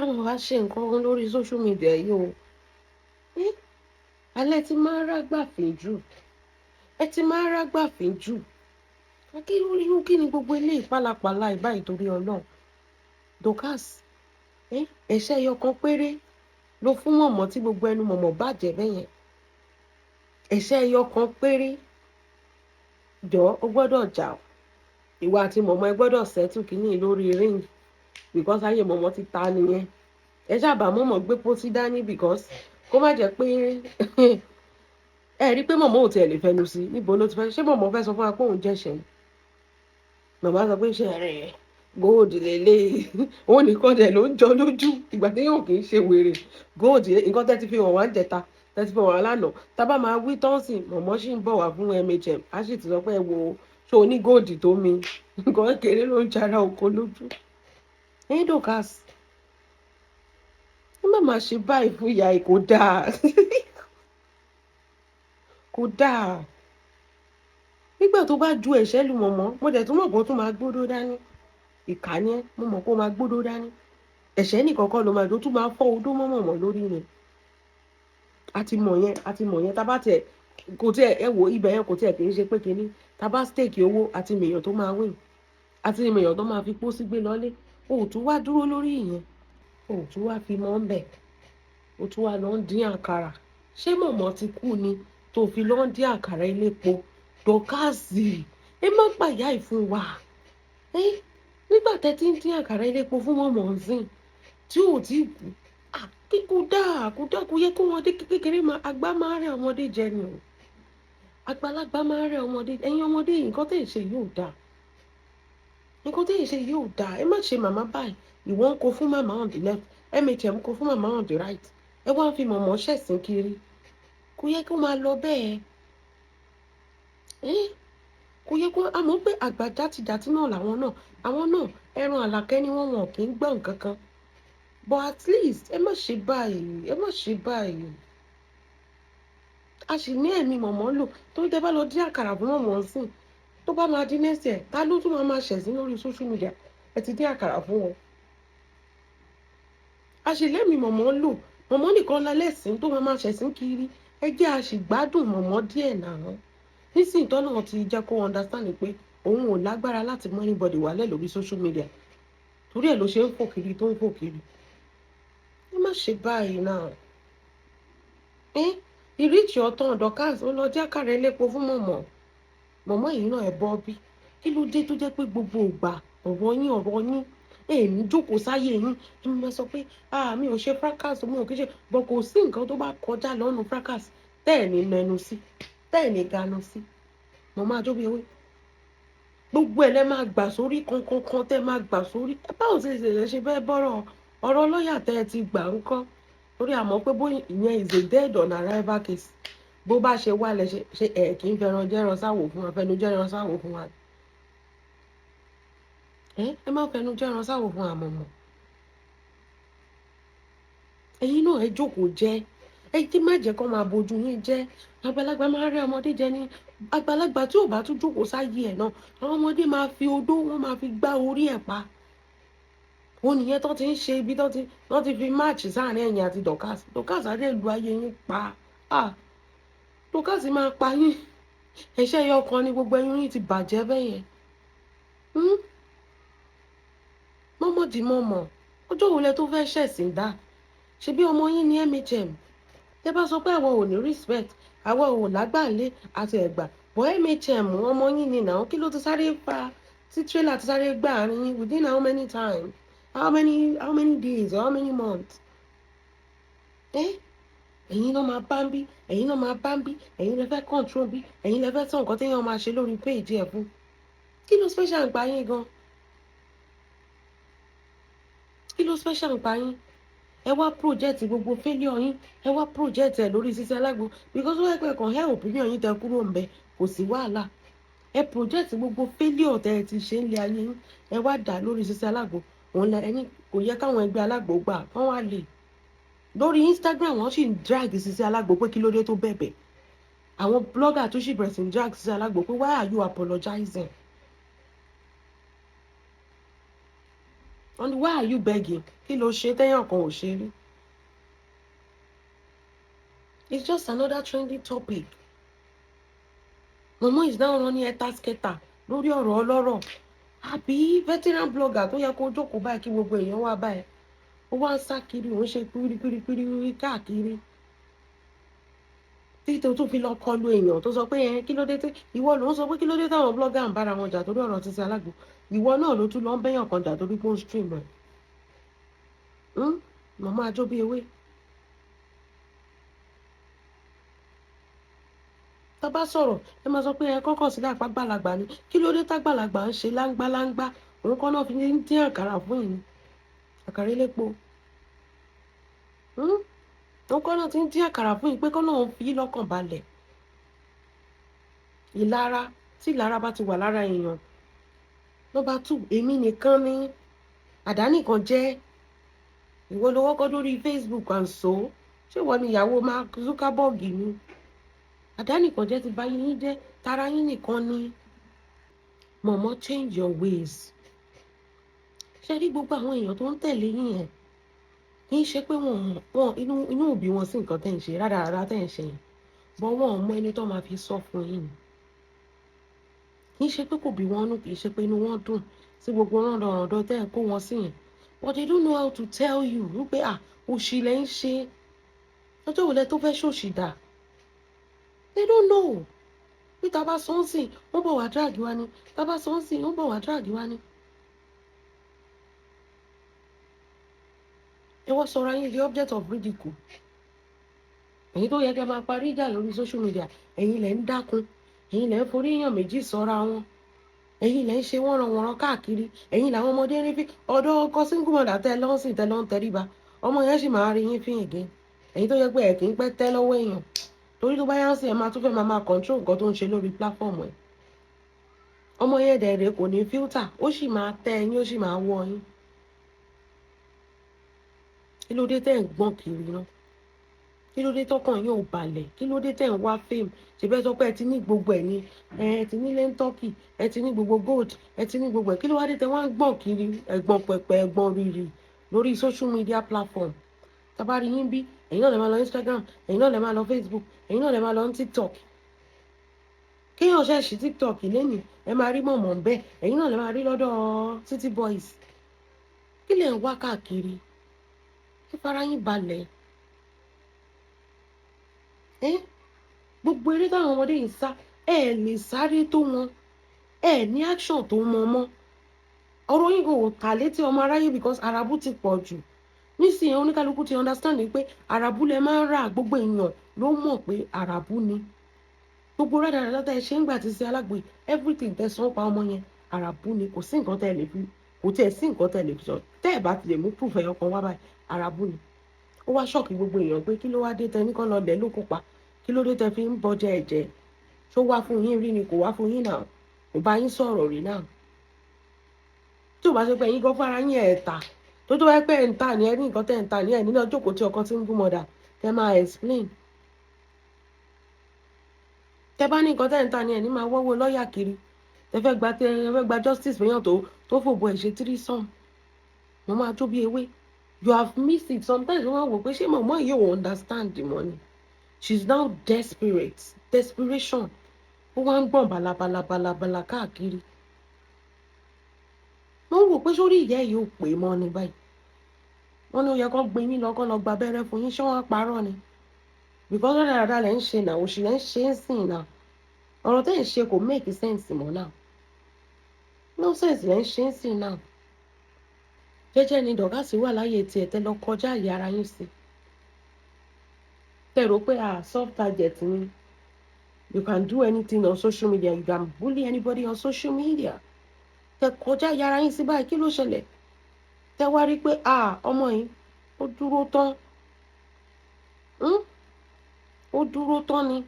àwọn wá ṣe nǹkan lórí social media yìí o. Alẹ́ ti máa ń rágbàfín jù. Ẹ ti máa ń rágbàfín jù. Kí ni gbogbo eléyìí pálapàla ìbáyìí torí Ọlọ́run. Dorcas, ẹ̀ṣẹ̀ ẹyọ kan péré ló fún mọ̀mọ́ tí gbogbo ẹnu mọ̀mọ́ bàjẹ́ bẹ́yẹn. Ẹ̀ṣẹ̀ ẹyọ kan péré. Jọ ó gbọ́dọ̀ jà ọ́. Ìwà àti mọ̀mọ́ ẹ gbọ́dọ̀ settle kìíní lórí ring because ayé mọ̀mọ́ ti ta nìyẹn. Ẹ ṣàbà mọ̀mọ́ gbé pósí dání because kó má jẹ́ pé ẹ rí pé mọ̀mọ́ ò tiẹ̀ lè fẹnu sí níbo ló ti fẹ́ ṣé mọ̀mọ́ fẹ́ sọ fún wa pé òun jẹ̀ṣẹ̀ ni. Màmá sọ pé ṣe rẹ̀ gold lélẹ̀ òun nìkan dẹ̀ ló ń jọ lójú ìgbà tí yóò kì í ṣe wèrè gold nǹkan tẹ́ ti fi hàn wá ń jẹta tẹ́ ti fi hàn wá lánàá tá bá máa wí tọ́sí mọ̀mọ́ sì ń bọ̀ wá fún MHM á sì ti sọ pé ẹ wo ṣé o ní gold tó mi nǹkan kékeré ló ń jara oko lójú. Dorcas ẹ má máa ṣe báyìí fún ìyá ẹ kò dáa kò dáa nígbà tó bá ju ẹ̀ṣẹ̀ lu mọ̀mọ́ mo dẹ̀ tún mọ̀ kó tún máa gbódó dání ìkànnì ẹ mo mọ̀ kó máa gbódó dání ẹ̀ṣẹ̀ nìkan kọ́ ló máa dó tún máa fọ́ odó mọ́ mọ̀mọ́ lórí rẹ̀ a ti mọ̀ yẹn tá bá tiẹ̀ kò tiẹ̀ ẹ wò ibẹ̀ yẹn kò tiẹ̀ kì í ṣe pé kinní tá bá stake owó àti mèèyàn tó máa win àti mèèyàn tó máa fi pósí gbé lọ́lé o ò tún wá dúró lórí ìyẹn o ò tún wá fi mọ́ ń bẹ̀ o tún wá lọ ń dín àkàrà ṣé mọ̀mọ́ ti kú ni tó fi lọ ń dín àkàrà elépo Dorcas ẹ má gbàyà ìfún wa nígbà tẹ́ ti ń dín àkàrà elépo fún mọ̀mọ́ nsìn tí ò tí kú kò yẹ kó wọn dé kékeré máa àgbà máa rẹ ọmọdé jẹ ni o àgbàlagbà máa rẹ ọmọdé ẹ̀yin ọmọdé yìí nǹkan tẹ́ ẹ ṣe yóò dáa nǹkan tẹ́ ẹ ṣe yóò dáa ẹ má ṣe màmá báyìí ìwọ ń kó fún màmá on the left MHM kó fún màmá on the right ẹ wá ń fi mọ̀mọ́ ṣẹ̀sìn kiri kò yẹ kó máa lọ bẹ́ẹ̀ kò yẹ kó àmọ́ pé àgbà dátidàtí náà làwọn náà àwọn náà ẹran àlàkẹ́ ni wọ́n kì í gbọ́ nǹkan kan but at least ẹ má ṣe báyìí a sì ní ẹ̀mí mọ̀mọ́ lò tó tẹ́ bá lọ dín àkàrà fún mọ̀mọ́ sìn tó bá máa dín nẹ́sẹ̀ ta ló tún máa ṣẹ̀sìn lórí social media ẹ ti dín àkàrà fún wọn a sì lẹ́mí mọ̀mọ́ lò mọ̀mọ́ nìkan lálẹ́sìn tó máa ṣẹ̀sìn kiri ẹ jẹ́ a sì gbádùn mọ̀mọ́ díẹ̀ náà nísìnyí tọ́nà ti jẹ́ kó understand pé òun ò lágbára láti mú anybody wálẹ̀ lórí social media torí ẹ̀ ló ṣe ń fò kiri tó ń fò kiri ẹ má ṣe báyìí náà ìrísí ọ̀tàn Dorcas ó lọ jẹ́ àkàrà elépo fún mọ̀mọ́ yìí náà ẹ bọ́ bí kí ló dé tó jẹ́ pé gbogbo ìgbà ọ̀rọ̀ yín èmi jókòó sáyé yín ẹ máa sọ pé mi ò ṣe fracas mi ò kí ṣe bọ́ kò sí nǹkan tó bá kọjá lọ́nu fracas tẹ́ ẹ̀ ní nẹnu sí tẹ́ ẹ̀ ní ganu sí mọ̀mọ́ àjọbí ewé gbogbo ẹ̀ lẹ́ máa gbà sórí kankan tẹ́ máa gbà sórí báwo ṣe bẹ́ẹ̀ bọ́rọ̀ ọ̀rọ̀ lọ́ọ̀yà tẹ́ ẹ ti gbà ń kọ́ torí àmọ́ pé bóyá ìyẹn is a dead on arrival case bó bá ṣe wà lẹ ṣe ẹ̀ kì í fẹ́ràn jẹ́ran sáwò fún wa fẹnu jẹ́ran sáwò fún wa ẹ má fẹnu jẹ́ran sáwò fún àmọ̀mọ́ ẹ̀yin náà ẹ jókòó jẹ́ ẹ tí má jẹ́ kó máa bojú yín jẹ́ àgbàlagbà máa rẹ́ ọmọdé jẹ ní àgbàlagbà tí ò bá tún jókòó sáyé ẹ̀ náà àwọn ọmọdé máa fi odó wọ́n máa fi gbá orí ẹ̀ pa òun nìyẹn tó ti ń ṣe ibi tó ti fi máàcì sáàrin ẹ̀yìn àti Dorcas adé lu ayé yín pa Dorcas máa pa yín ẹ̀ṣẹ̀ ẹyọ kan ni gbogbo ẹyin yín ti bàjẹ́ bẹ́yẹn mọ́mọ́ di mọ́mọ́ ọjọ́ wo lẹ tó fẹ́ ṣẹ̀sìn dá ṣebí ọmọ yín ní MHM tẹ bá sọ pé àwọn ò ní respect àwọn ò lágbàlé àti ẹ̀gbà bọ́ MHM ọmọ yín ni náà kí ló ti sáré pa tí trailer ti sáré gbà àárín yín within how many times how many days or how many months ẹ̀yin náà máa bá ń bí ẹ̀yin náà máa bá ń bí ẹ̀yin lè fẹ́ control bí ẹ̀yin lè fẹ́ tán nǹkan téèyàn máa ṣe lórí page ẹ̀ fún kí ló special ń pa yín gan kí ló special ń pa yín ẹ wá project gbogbo failure yín ẹ wá project ẹ lórí Sisi Alágbo because wọ́n ẹgbẹ́ kan help opinion yín tẹ kúrò ń bẹ kò sí wàhálà ẹ project gbogbo failure tẹ ẹ ti ṣe ń lé ayé yín ẹ wá dà lórí Sisi Alágbo òun lẹ ẹni kò yẹ káwọn ẹgbẹ́ Alágbo gbà wọ́n wá lè lórí Instagram wọ́n sì ń drag Sisi Alágbo pé kí ló dé tó bẹ̀bẹ̀ àwọn blogger tó sì bẹ̀rẹ̀ sí ń drag Sisi Alágbo pé why are you apologizing wọ́n ní why are you begging? Kí ló ṣe téèyàn kan ò ṣe rí? It's just another trending topic. Momo is now running etasketa lórí ọ̀rọ̀ ọlọ́rọ̀. Àbí veteran blogger tó yẹ kó jókòó báyìí kí gbogbo èèyàn wá báyìí. Ó wá ń sá kiri, òun ṣe pírípírípírí káàkiri. Títí tó fi lọ kọlu èèyàn tó sọ pé kí ló dé tí ìwọ ló ń sọ pé kí ló dé táwọn blogger ń bára wọn jà torí ọ̀rọ̀ Títí Alágbo. Ìwọ náà ló tún lọ ń bẹ́yàn kan jà torí pé ó ń stream ẹ̀. Momo ajó bí ewé. Tá bá sọ̀rọ̀ ẹ máa sọ pé kọ́kọ́ sílẹ̀ àpá gbàlagbà ni. Kí ló dé tágbàlagbà ń ṣe láńgbáláńgbá? Òun kọ́ náà fi ń dín àkàrà fún yín. Àkàrà elépo. Òun kọ́ náà ti ń dín àkàrà fún yín pé kọ́ náà ń fi lọ́kàn balẹ̀. Ìlara tí ìlara bá ti wà lára èèyàn. Number 2, èmi nìkan ni àdánìkan jẹ́. Ìwọ ló wọ́kọ́ lórí Facebook and so. Ṣé ìwọ ni ìyàwó Mark Zuckerberg ni? Àdánìkan jẹ́ ti báyìí yín jẹ́, tara yín nìkan ni. Momo, change your ways. Ṣé rí gbogbo àwọn èèyàn tó ń tẹ̀lé yín yẹn? Kì í ṣe pé wọ́n inú òbí wọn sí nǹkan tẹ́ ń ṣe rádaràda tẹ́ ń ṣe yẹn. Bọ́ wọn ò mọ ẹni tó máa fi sọ fún yín. Kì í ṣe pé kò bí wọn nú, kì í ṣe pé inú wọn dùn sí gbogbo rọ̀dọ̀rọ̀dọ̀ tẹ́ ẹ̀ kó wọn sí yẹn. But they don't know how to tell you wípé òṣì lẹ́ ń ṣe. Ọjọ́ wo lẹ tó fẹ́ ṣòṣì dà? They don't know. Bí ta bá sọ ń sìn, wọ́n bọ̀ wá drag wa ni. Ta bá sọ ń sìn, wọ́n bọ̀ wá drag wa ni. Ẹ wọ́n sọra yín the object of ridicule. Ẹ̀yin tó yẹ kẹ́ máa parí ìjà lórí social media, ẹ̀yin lẹ ń dákun. Ẹ̀yin lẹ ń forí èèyàn méjì sọ́ra wọn. Ẹ̀yin lẹ ń ṣe wọ́nranwọ̀nran káàkiri. Ẹ̀yin làwọn ọmọdé rí fi ọ̀dọ̀ ọkọ single mother tẹ́ lọ́n sìn tẹ́ lọ́n tẹríba. Ọmọ yẹn sì máa rí yín fín again. Ẹ̀yin tó yẹ pé ẹ̀ kì í pẹ́ tẹ́ lọ́wọ́ èèyàn. Torí tó bá yá sí ẹ máa tún fẹ́ máa control nǹkan tó ń ṣe lórí platform ẹ̀. Ọmọ yẹn dẹ̀rẹ̀ kò ní filter, ó sì máa tẹ́ ẹyin, ó sì máa wọ yín. Kí ló dé tẹ́ ń gbọ́n kiri náà? Kí ló dé tọ́kàn yín ò balẹ̀? Kí ló dé tẹ́ ń wá fame? Ṣé bẹ́ẹ̀ sọ pé ẹ ti ní gbogbo ẹ̀ ni? Ẹ ti ní lẹ́ńtọ́kì, ẹ ti ní gbogbo gold, ẹ ti ní gbogbo ẹ̀. Kí ló wá dé tẹ́ wá ń gbọ́n kiri ẹ̀gbọ́n pẹ̀pẹ̀ ẹ̀gbọ́n rírì lórí social media platform? Tabari yín bí, ẹ̀yin náà lè máa lọ Instagram, ẹ̀yin náà lè máa lọ Facebook, ẹ̀yin náà lè máa lọ TikTok. Kéèyàn ṣe ṣí TikTok lẹ́nìí, ẹ máa rí Momo ń bẹ́ẹ̀, ẹ̀yin náà lè máa rí lọ́dọ̀ City Boys. Kí lẹ̀ ń wá káàkiri? Kí fara yín balẹ̀. Gbogbo eré táwọn ọmọdé yìí sá, ẹ lè sáré tó wọn. Ẹ ní action tó mọ́. Ọ̀rọ̀ yín kò kà létí ọmọ aráyé because àràbù ti pọ̀ jù. Nísìnyí oníkálukú ti understand pé àràbù lẹ máa ń rà, gbogbo èèyàn ló mọ̀ pé àràbù ni. Gbogbo rádaràdá tẹ́ ẹ ṣe ń gbà ti ṣe Alágbo, everything tẹ́ sọ pa ọmọ yẹn àràbù ni. Kò sí nǹkan tẹ́ ẹ lè fi, kò tiẹ̀ sí nǹkan tẹ́ ẹ lè fi sọ. Tẹ́ ẹ bá ti lè mú proof ẹyọ kan wá báyìí, àràbù ni. Ó wá ṣọ́ọ̀kì gbogbo èèyàn pé kí ló wá dé tẹ́ ní kán lọ lẹ̀ ló kópa. Kí ló dé tẹ́ fi ń bọjẹ ẹ̀jẹ̀? Ṣó wá fún yín rí ni kò wá fún yín náà? Kò bá yín sọ̀rọ̀ rí náà. Tí ò bá ṣe pé yín gan fara yín ẹ̀ ta. Tó wáyé pé ẹ̀ ń tà ní ẹ ní nǹkan tẹ́ ń tà ní ẹ̀ nínú ọjọ́kòó tí ọkọ single mother tẹ́ máa explain. Tẹ́ bá ní nǹkan tẹ́ ń tà ní ẹ̀ ní máa wọ́wọ́ lọ́ọ̀yà kiri. Tẹ́ fẹ́ gba justice fẹ́yàn tó fòbò ẹ̀ ṣe threesome. Mo máa jó bí ewé. You have missed it. Sometimes wọ́n wò pé ṣé Momo yìí ò understand the money. She's now desperate. Desperation. Ó wá ń gbọ̀n balabalabala káàkiri. Wọ́n wò pé sórí ìyá yìí ò pé mọ́ ni báyìí. Wọ́n ní ó yẹ kó gbé yín lọ kó lọ gba abẹ́rẹ́ fún yín, ṣé wọ́n parọ́ ni? Because dáadáa lẹ́ ń ṣe náà, òṣì lẹ́ ń ṣe ń sìn náà. Ọ̀rọ̀ tẹ́ ń ṣe kò make sense mọ́ náà. No sense lẹ́ ń ṣe ń sìn náà. Jẹ́jẹ́ ni dọ̀gásì wà láyé tiẹ̀ tẹ́ lọ kọjá ìyá ara yín sí. Tẹ́ rò pé soft target ni. You can do anything on social media. You can bully anybody on social media. Tẹ́ kọjá ìyá ara yín sí báyìí, kí ló ṣẹlẹ̀? Tẹ́ wá rí pé ọmọ yìí ó dúró tán. Ó dúró tán ni.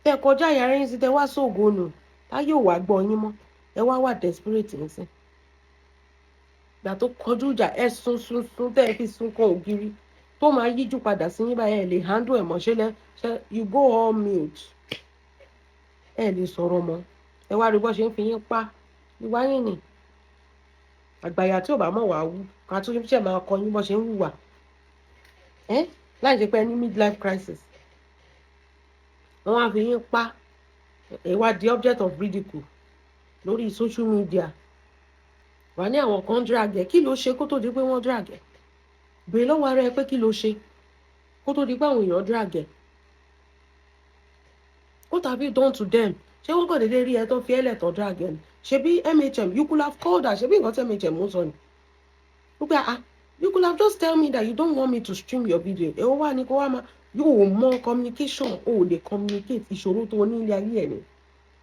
Tẹ́ kọjá ìyá ara yín sí, tẹ́ wá sóògùn nù. Táyé ò wá gbọ́ yín mọ́. Ẹ wá desperate nísìn. Ìgbà tó kọjú ìjà ẹ sun tẹ́ ẹ fi sun kan ògiri tó máa yíjú padà sí yín báyìí, ẹ lè handle ẹ̀ mọ́ ṣe you go all mute. Ẹ lè sọ̀rọ̀ mọ́. Ẹ wá rí bó ṣe ń fi yín pa. Ìwà yín ni. àgbàyà tí ò bá mọ̀ wá wú ká tún ṣe máa kọ yín bó ṣe ń hùwà láì ṣe pé ní midlife crisis wọ́n wá fi yín pa ẹ wá di object of ridicule lórí social media wà ní àwọn kan drag ẹ kí ló ṣe kó tó di pé wọ́n drag ẹ bèè lọ́wọ́ ara ẹ pé kí ló ṣe kó tó di pé àwọn èèyàn drag ẹ what have you done to them ṣé wọ́n kàn déédé rí ẹ tó fi ẹlẹ̀ tó drag ẹ ṣebí MHM you could have called her ṣebí nǹkan tí MHM ń sọ ni wípé you could have just tell me that you don't want me to stream your video èwo wà ní kó wá máa yóò mọ communication ò lè communicate ìṣòro tó ní ilé ayé ẹ ni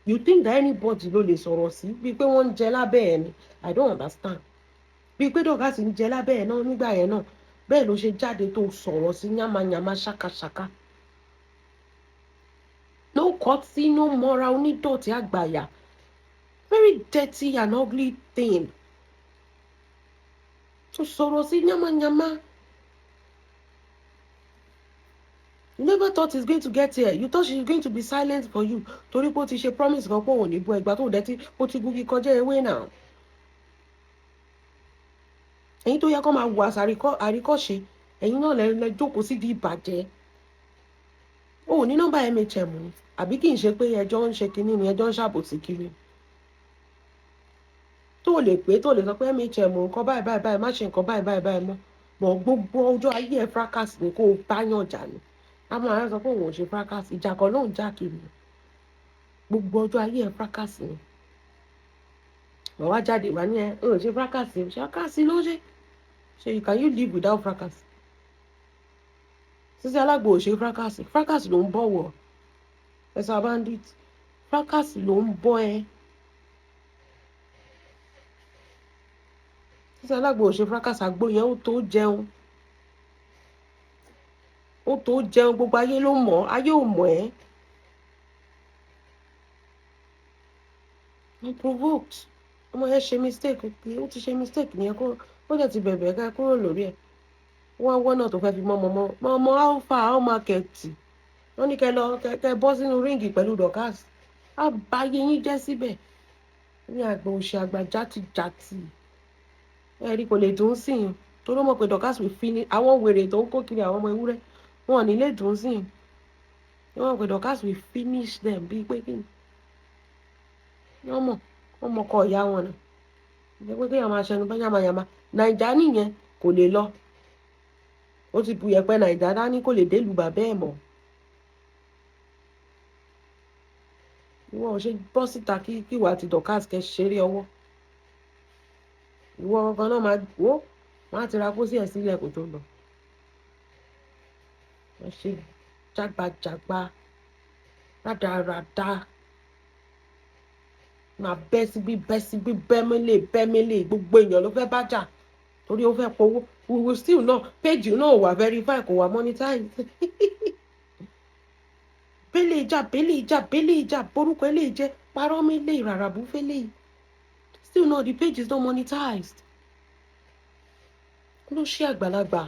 you think that anybody ló lè sọ̀rọ̀ sí bíi pé wọ́n ń jẹ lábẹ́ ẹ ni I don't understand bíi pé dọ̀gá sì ń jẹ lábẹ́ ẹ náà nígbà yẹn náà bẹ́ẹ̀ ló ṣe jáde tó sọ̀rọ̀ sí yánmayànmá ṣákaṣáká no courtesy no moral onídọ̀tí àgbàyà very dirty and ugly thing tó sọ̀rọ̀ sí yánmayànmá. You never thought it's going to get here. You thought she's going to be silent for you. Torí pé ó ti ṣe promise kan pé òun ní bú ẹgbàá tó dẹ̀ tí ó ti gúgi kọjá ewé náà. Ẹ̀yin tó yẹ kó máa wù àríkọ́ṣe ẹ̀yin náà lẹ jókòó sí di ìbàjẹ́. O ò ní nọ́mbà MHM ni àbí kì í ṣe pé ẹjọ́ ń ṣe kinní ni ẹjọ́ ń ṣàbòsí kiri. Tó lè pé tó lè sọ pé MHM nǹkan báyìí báyìí báyìí má ṣe nǹkan báyìí báyìí báyìí mọ́. Bọ̀ gbogbo ọjọ́ ayé ẹ̀ fracas ni kó o báyàn jà ni. Àmọ́ àwọn sọ pé òun ò ṣe fracas ìjà kan ló ń jà kiri gbogbo ọjọ́ ayé ẹ̀ fracas ni wọ́n wá jáde wá ní ẹ ò ṣe fracas ló ṣe can you live without fracas Sisi Alágbo ò ṣe fracas ló ń bọ̀ wọ̀ ẹ̀sà bandit fracas ló ń bọ̀ ẹ Sisi Alágbo ò ṣe fracas àgbo yẹn ó tó jẹun gbogbo ayé ló mọ̀ ayé ò mọ̀ ẹ́ unprovoked ọmọ yẹn ṣe mistake pé ó ti ṣe mistake yẹn kó ó dẹ̀ ti bẹ̀bẹ̀ ká kúrò lórí ẹ̀ wọ́n wọ́n náà tó fẹ́ fi mọ́ alpha how market wọ́n ní kẹ́ bọ́ sínú ríǹgì pẹ̀lú Dorcas á bá yé yín jẹ́ síbẹ̀ ní àgbà òṣì àgbà játijàti ẹ̀rí kò lè dùn sí i tó ló mọ̀ pé Dorcas will finish àwọn wèrè tó ń kó kiri àwọn ọmọ ewúrẹ́ wọn ò ní lè dùn sí i wọ́n mọ̀ pé Dorcas will finish them bíi pé kí ni wọ́n mọ̀ kọ́ ìyá wọn náà ìjẹ́ pé kéèyàn máa ṣẹnu bá yàmàyàmà Nàìjà nìyẹn kò lè lọ ó ti bu yẹpẹ Nàìjà dání kò lè délùú bàbá ẹ̀ mọ́ ìwọ ò ṣe bọ́ síta kí ìwà àti Dorcas kẹ́ ṣeré ọwọ́ ìwọ ọkàn náà máa wó wọn á ti ra pósí ẹ̀ sílẹ̀ kó tó lọ wọ́n ṣe jágbajàgba rádaràda máa bẹ́ síbí bẹ́mẹ́lẹ̀ gbogbo èèyàn ló fẹ́ bá jà torí ó fẹ́ powó we still náà péjì náà wà verify kò wà monetize bẹ́lẹ̀ ìjà borúkọ eléyìí jẹ́ parọ́ mẹ́lẹ̀ ìràràbù fẹ́lẹ̀ still náà the page is not monetized ló ṣe àgbàlagbà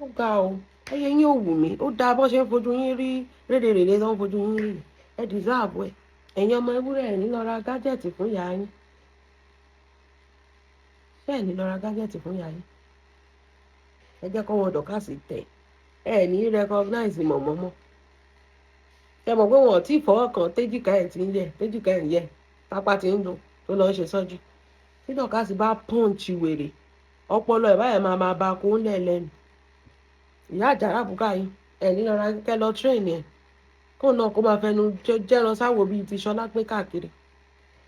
ó ga o ẹyẹ yín ò wù mí ó dáa bọ́ ṣe ń fojú yín rí rédèrèdè tó ń fojú yín rí ẹ deserve ẹ ẹ̀yin ọmọ ewúrẹ́ ẹ̀ ní lọ ra gájẹ̀tì fún ìyá yín bẹ́ẹ̀ ní lọ ra gájẹ̀tì fún ìyá yín ẹ jẹ́ kó wọn Dorcas tẹ̀ ẹ ní recognize mọ̀mọ́mọ́ ẹ mọ̀ pé wọn ò tí ì fọwọ́ kan téjìká ẹ̀ ń yẹ pápá ti ń dùn tó lọ́ọ́ ṣe sọ́jú tí Dorcas bá pọ́ǹchì wèrè ọpọlọ ẹ̀ báyẹn máa bá kó ń lẹ̀ lẹ́nu ìyá àjàrà bùkà yín ẹ̀ ní lọ ra kẹ́ lọ train ẹ̀ kó náà kó máa fẹnu jẹ́ran sáwò bíi ti Ṣọlá pé káàkiri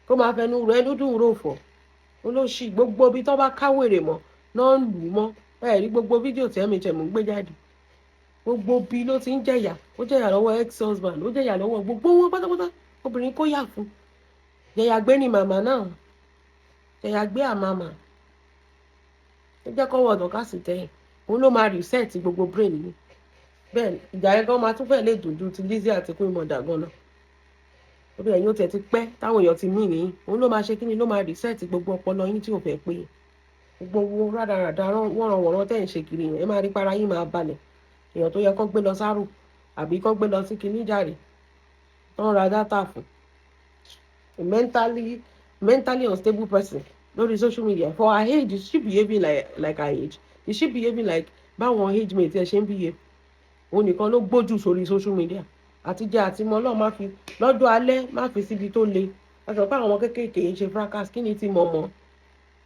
kó máa fẹnu rẹ̀ dúdú rò fọ̀ olóṣì gbogbo ibi tó bá káwèrè mọ́ náà ń lù ú mọ́ ẹ rí gbogbo fídíò tí MHM ń gbé jáde gbogbo bí ló ti ń jẹ̀yà ó jẹ̀yà lọ́wọ́ ex-husband ó jẹ̀yà lọ́wọ́ gbogbo wọn pátápátá obìnrin kó yà fún jẹ̀yà gbé ni màmá náà jẹ̀yà gbé àmàmà ó jẹ́ kọ́wọ́ Dorcas tẹ̀ òun ló máa reset gbogbo brain ni bẹ́ẹ̀ ìjà yẹn gan máa tún fẹ́ lè dùn ju ti Lizzy àti Queen Mother gan náà orí ẹ̀yìn ó tiẹ̀ ti pẹ́ táwọn èèyàn ti mí nìyí òun ló máa ṣe kí ni ló máa reset gbogbo ọpọlọ yín tí ò fẹ́ pé gbogbo owó rádaràda wọ́nranwọ̀nran tẹ̀ ń ṣe kiri yẹn ẹ máa rí para yín máa balẹ̀ èèyàn tó yẹ kó gbé lọ sáró àbí kó gbé lọ sí kinní jàre tó ń ra dátà fún mentally unstable person lórí social media for her age is she behaving like her age, is she behaving like báwọn age mate ẹ ṣe ń behave? Òun nìkan ló gbójú sórí social media àtijọ́ àti mọ́ náà má fi lọ́jọ́ alẹ́ má fi síbi tó le. A sọ pé àwọn ọmọ kéékèèké ń ṣe fracas, kí ni ti mọ̀mọ́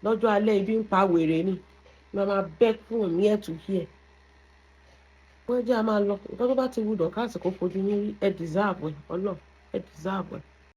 lọ́jọ́ alẹ́ ibi ń pa wèrè ni máa bẹ́ from here to here. Wọ́n jẹ́ a máa lọ nǹkan tó bá ti wù Dorcas kó fojú yín rí ẹ deserve ẹ̀ ọlọ́ọ̀ ẹ deserve ẹ̀.